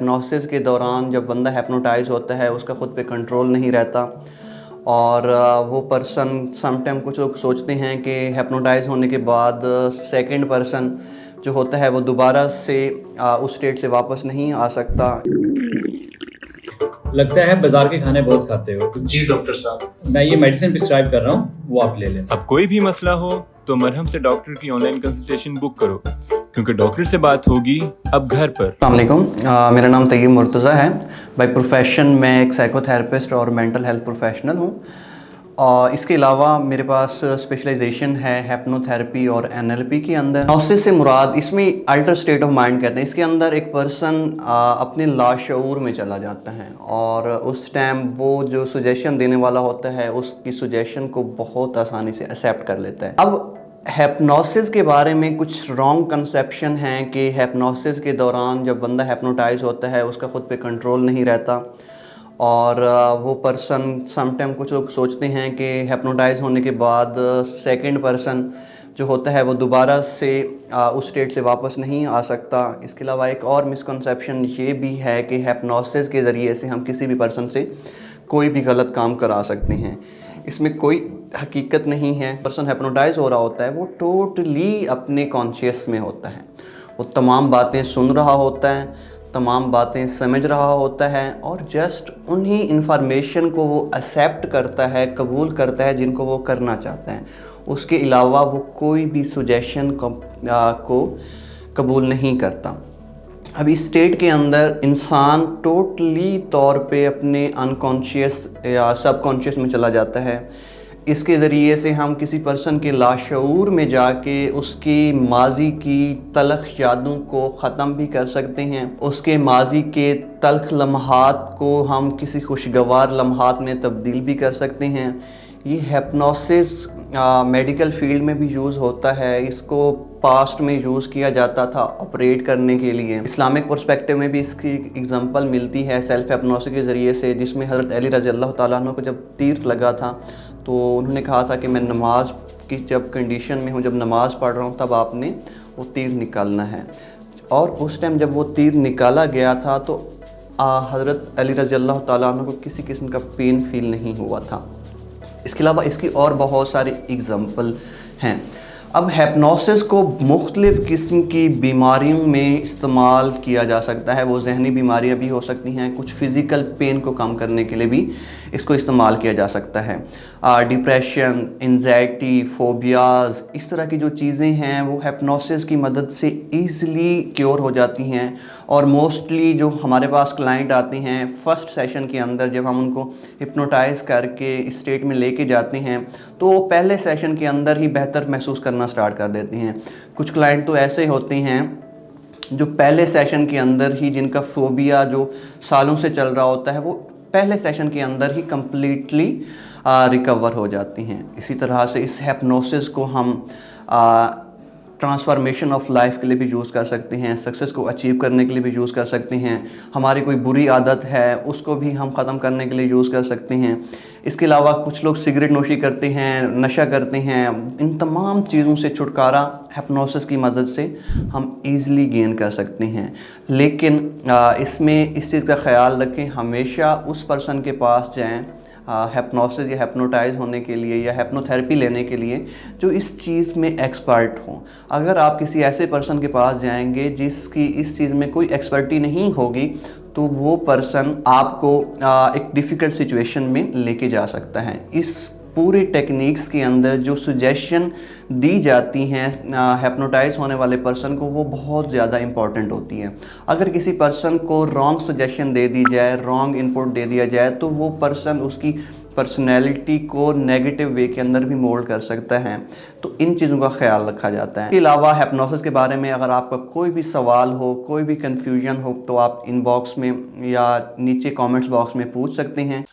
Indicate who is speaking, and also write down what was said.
Speaker 1: Hypnosis के दौरान जब बंदा हिप्नोटाइज होता है उसका ख़ुद पे कंट्रोल नहीं रहता और वो पर्सन समटाइम कुछ लोग सोचते हैं कि हिप्नोटाइज होने के बाद सेकंड पर्सन जो होता है वो दोबारा से उस स्टेट से वापस नहीं आ सकता।
Speaker 2: लगता है बाजार के खाने बहुत खाते हो।
Speaker 3: जी डॉक्टर साहब,
Speaker 2: मैं ये मेडिसिन प्रिस्क्राइब कर रहा हूँ, वो आप ले लें।
Speaker 4: अब कोई भी मसला हो तो मरहम से डॉक्टर की ऑनलाइन कंसल्टेशन बुक करो, क्योंकि डॉक्टर से बात होगी अब घर पर।
Speaker 1: अस्सलाम वालेकुम, मेरा नाम तैयब मुर्तज़ा है। बाय प्रोफेशन मैं एक साइकोथेरेपिस्ट और मेंटल हेल्थ प्रोफेशनल हूँ। और इसके अलावा मेरे पास स्पेशलाइजेशन है हिप्नोथेरेपी और एनएलपी के अंदर। हिप्नोसिस से मुराद इसमें अल्टर स्टेट ऑफ माइंड कहते हैं। इसके अंदर एक पर्सन अपने लाशऊर में चला जाता है और उस टाइम वो जो सुजेशन देने वाला होता है उसकी सुजेशन को बहुत आसानी से एक्सेप्ट कर लेता है। अब हिप्नोसिस के बारे में कुछ रॉन्ग कंसेप्शन हैं कि हिप्नोसिस के दौरान जब बंदा हिप्नोटाइज होता है उसका ख़ुद पे कंट्रोल नहीं रहता और वो पर्सन समटाइम कुछ लोग सोचते हैं कि हिप्नोटाइज होने के बाद सेकंड पर्सन जो होता है वो दोबारा से उस स्टेट से वापस नहीं आ सकता। इसके अलावा एक और मिसकंसेप्शन ये भी है कि हिप्नोसिस के ज़रिए से हम किसी भी पर्सन से कोई भी गलत काम करा सकते हैं। इसमें कोई हकीकत नहीं है। पर्सन हिप्नोटाइज हो रहा होता है वो टोटली अपने कॉन्शियस में होता है, वो तमाम बातें सुन रहा होता है, तमाम बातें समझ रहा होता है और जस्ट उन्हीं इंफॉर्मेशन को वो एक्सेप्ट करता है, कबूल करता है जिनको वो करना चाहता है। उसके अलावा वो कोई भी सुजेशन को कबूल नहीं करता। अब इस स्टेट के अंदर इंसान टोटली तौर पे अपने अनकॉन्शियस या सबकॉन्शियस में चला जाता है। इसके ज़रिए से हम किसी पर्सन के लाशऊर में जाके उसकी माजी की तलख यादों को ख़त्म भी कर सकते हैं। उसके माजी के तल्ख लम्हात को हम किसी खुशगवार लम्हात में तब्दील भी कर सकते हैं। ये हिप्नोसिस मेडिकल फील्ड में भी यूज़ होता है। इसको पास्ट में यूज़ किया जाता था ऑपरेट करने के लिए। इस्लामिक पर्सपेक्टिव में भी इसकी एग्जांपल मिलती है सेल्फ हिप्नोसिस के ज़रिए से, जिसमें हज़रत अली रज़ी अल्लाह तआला अन्हु को जब तीर लगा था तो उन्होंने कहा था कि मैं नमाज की जब कंडीशन में हूँ, जब नमाज़ पढ़ रहा हूँ तब आपने वो तीर निकालना है। और उस टाइम जब वो तीर निकाला गया था तो हज़रत अली रज़ी अल्लाह तआला अन्हु को किसी किस्म का पेन फील नहीं हुआ था। इसके अलावा इसकी और बहुत सारे एग्ज़ाम्पल हैं। अब हिप्नोसिस को मुख्तलिफ़ किस्म की बीमारियों में इस्तेमाल किया जा सकता है। वो जहनी बीमारियां भी हो सकती हैं, कुछ फ़िज़िकल पेन को कम करने के लिए भी इसको इस्तेमाल किया जा सकता है। डिप्रेशन, एंजाइटी, फ़ोबियाज़, इस तरह की जो चीज़ें हैं वो हिप्नोसिस की मदद से ईज़िली क्योर हो जाती हैं। और मोस्टली जो हमारे पास क्लाइंट आते हैं फ़र्स्ट सेशन के अंदर जब हम उनको हिप्नोटाइज़ करके इस स्टेट में लेके जाते हैं तो पहले सेशन के अंदर ही बेहतर महसूस करना स्टार्ट कर देते हैं। कुछ क्लाइंट तो ऐसे होते हैं जो पहले सेशन के अंदर ही, जिनका फ़ोबिया जो सालों से चल रहा होता है, वो पहले सेशन के अंदर ही कम्प्लीटली रिकवर हो जाती हैं। इसी तरह से इस हिप्नोसिस को हम ट्रांसफॉर्मेशन ऑफ लाइफ के लिए भी यूज़ कर सकते हैं, सक्सेस को अचीव करने के लिए भी यूज़ कर सकते हैं। हमारी कोई बुरी आदत है उसको भी हम ख़त्म करने के लिए यूज़ कर सकते हैं। इसके अलावा कुछ लोग सिगरेट नोशी करते हैं, नशा करते हैं। इन तमाम चीज़ों से छुटकारा हिप्नोसिस की मदद से हम ईज़िली गेन कर सकते हैं। लेकिन इसमें इस चीज़ का ख़याल रखें, हमेशा उस पर्सन के पास जाएँ हिप्नोसिस या हिप्नोटाइज होने के लिए या हिप्नोथेरेपी लेने के लिए जो इस चीज़ में एक्सपर्ट हों। अगर आप किसी ऐसे पर्सन के पास जाएंगे जिसकी इस चीज़ में कोई एक्सपर्टी नहीं होगी तो वो पर्सन आपको एक डिफ़िकल्ट सिचुएशन में लेके जा सकता है। इस पूरे टेक्निक्स के अंदर जो सजेशन दी जाती हैं हिप्नोटाइज होने वाले पर्सन को वो बहुत ज़्यादा इम्पॉर्टेंट होती है। अगर किसी पर्सन को रॉन्ग सजेशन दे दी जाए, रॉन्ग इनपुट दे दिया जाए तो वो पर्सन उसकी पर्सनैलिटी को नेगेटिव वे के अंदर भी मोल्ड कर सकता है। तो इन चीज़ों का ख्याल रखा जाता है। इसके अलावा हिप्नोसिस के बारे में अगर आपका कोई भी सवाल हो, कोई भी कन्फ्यूजन हो तो आप इनबॉक्स में या नीचे कमेंट्स बॉक्स में पूछ सकते हैं।